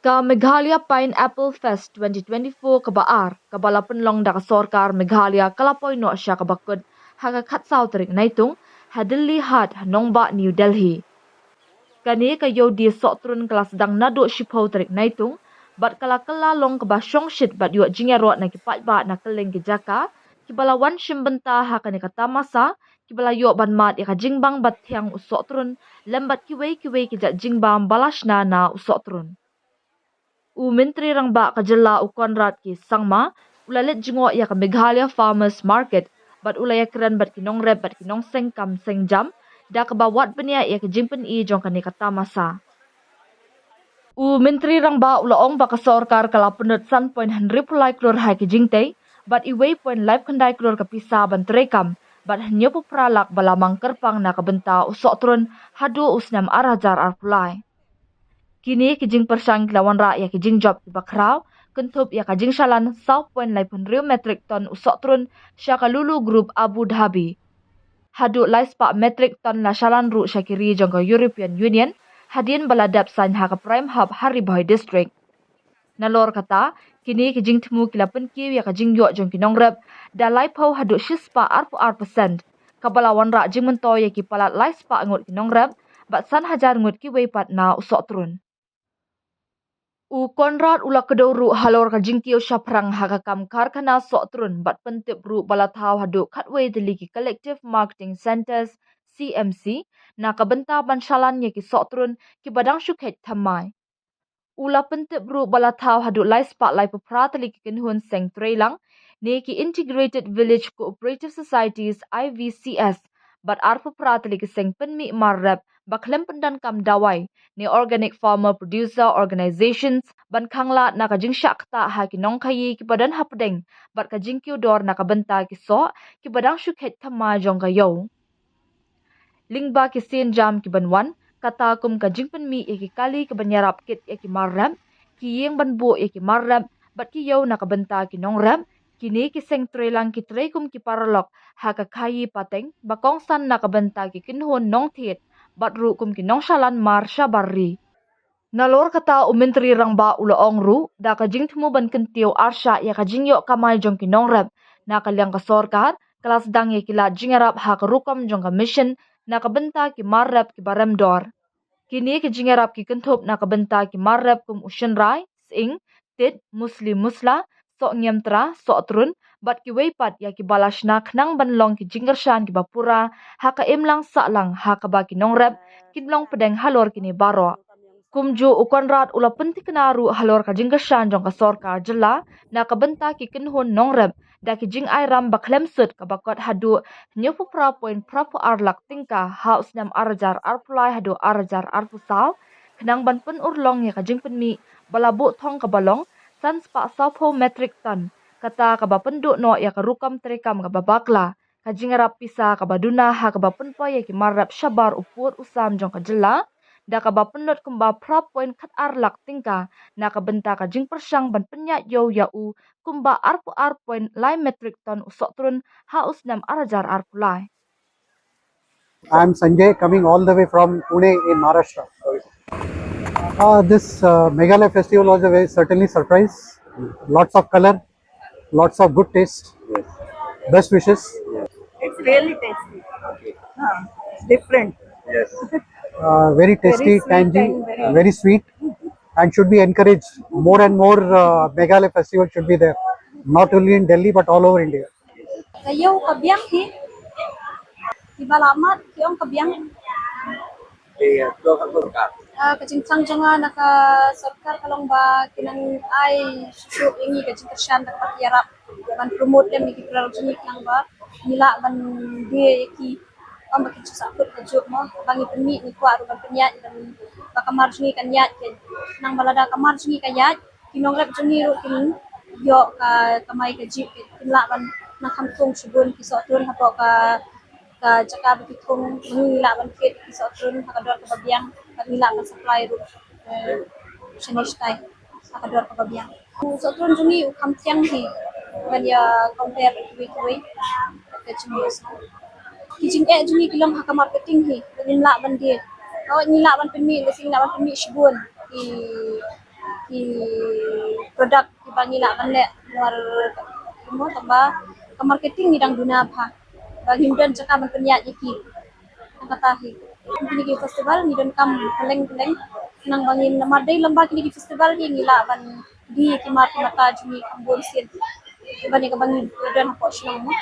Ka Meghalaya Pineapple Fest 2024 kabaar kabala penlong da kasorkar Meghalaya kalapoy no siya kabakod haga katsaw tarik naitung hadili hat hanongba New Delhi. Kani kayo di sotrun kelas dang nado shipaw tarik naitung bat kala long kabasyong shit bat yuak jingarot na kipat ba na keleng kijaka kibala wan shimbenta hakani katamasa kibala yuak ban mat ya jingbang bat tiang usotrun lembat kiwei kijak jingbang balashna na usotrun. Menteri rang ba kajala u Conrad ki sangma ulalit jingo ya ka Meghalaya Farmers Market bat ulaya keren bat kinong rep bat kinong sengkam sengjam da ka bawat benia ya ka jingpen I jong kani kata masa. Menteri rang ba ulaong ba kasorkar kala punut san point henry pulai klor hai ki jingtei bat iwei point live kandai klor ka pisa ban terekam bat hanyo pu pralak balamang kerpang na kabenta usok turun hadu usnam arajar arpulai. Kini kijing persang kilawan ra ya kijing job di bakraw kentup ya kajing shalan 0.8 metric ton usok turun syaka lulu group Abu Dhabi. Hadu laispa metric ton la shalan ru syakiri jongko European Union hadin baladap san haka prime hub Hariboy district. Nalor kata kini kijing temu kilapan kiw ya kajing yok jong kinong rep da laipau hadu shispa arpu kabalawan ra jing mento ya ki palat laispa ngut kinong rep bat san hajar ngut ki weipat na usok turun. Conrad ula keduru halor ka jingkio syaprang hakakam karkana sotrun bat pentip ru balatau hadu katway deliki Collective Marketing Centers CMC na kabenta banshalan ki sotrun ki badang syukhet thamai. Ula pentip ru balatau hadu laispa lai papratali ki kenhun seng trelang ni ki Integrated Village Cooperative Societies IVCS bat arpa pratali ki seng penmi marrep baklem pendan kam dawai ni Organic Farmer Producer Organizations ban kangla na kajing syakta ha ki nong kayi ki badan hapdeng bat kajing kiudor na kabenta ki so ki badang syukhet thama jong kayo. Lingba ki sin jam ki banwan kata kum kajing penmi ki kali ki banyarap kit ki marrem ki yeng banbu ki marrem bat ki yo na kabenta ki nong rem kini ki seng trelang ki trekum ki paralok ha ka kayi pateng bakong san na kabenta ki kinhon nong thiet bat ru kum kinong shalan mar syabarri. Nalor kata menteri rang ba ulaong ru da kajing temu ban kentio arsya ya kajing yok kamay jong kinong rep na kalyang kasorkar kelas dang ya kilat jingarap ha karukom jong ka mission na kabenta ki marrep ki baremdor. Kini ki jingarap ki kentup na kabenta ki marrep kum usyenrai sing tit muslim musla sok nyemtra sok trun bat ki weipat ya ki balashna khnang banlong ki jingershan ki bapura ha ka imlang saklang ha ka ba ki nongrep kinlong pedeng halor kini baro. Kumju ukonrat ula penti kenaru halor ka jingershan jong ka sorkar jela na kabenta ki kinhun nongrep da ki jing airam baklem sut ka bakot hadu nyopu pra point prapu arlak tingka haus nam arjar arpulai hadu arjar arpusaw khnang ban pen urlong ya ka jing penmi balabu thong ka balong san spa sapo metric ton kata kaba penduk no ya karukam terekam kaba bakla kajingarap pisa kaba duna ha kaba penpo ya ki marap syabar upur usam jong kajela da kaba pendut kumba prap point kat arlak tingka na kabenta kajing persang ban penyak yo ya u kumba arpu point lai metric ton usok turun ha usnam arajar arpulai. I'm Sanjay coming all the way from Pune in Maharashtra. This Meghalaya festival was a very certainly surprise. Lots of color, lots of good taste. Yes. Best wishes. Yes. It's really tasty. Okay. It's different. Yes. Very tasty, sweet tangy, and very sweet, and should be encouraged. More and more Meghalaya festival should be there, not only in Delhi but all over India. Kayo kabyang hi. Ibalamat kiyong kabyang. Thì tôi không có cả. Kacincang jangan naka sarkar kalong ba kinang ay susuk ingi kacing kersyan dapat yarap ban promote dem iki production nang ba nila ban dia iki am bakin susakut kajuk mo bangi peni ni kwa ban penyat dan bakamar sungi kanyat ken nang balada kamar sungi kayat kinong rep jungi ru kin yo ka kamai kajik kinla ban nang kamtung subun kisok turun hapo ka jaka begitung mengilah ban kit kisok turun hakador ka babiang nila ban supply ru shenishtai hakador ka babiang so turun jungi ukam tiang hi when ya compare with the chimneys kijing jungi kilom haka marketing hi nila ban dia kawat nila ban pemi lesing nila ban pemi shibun ki produk ki bangila banle luar mo tamba ke marketing ni dang duna pha bagi dan cakap ban penya iki ang katahi kini ki festival ni dan kam keleng nang bangin namadai lamba kini ki festival ni ngila ban di ki mata jumi ambon sin bani ka bangin dan ko sinong mo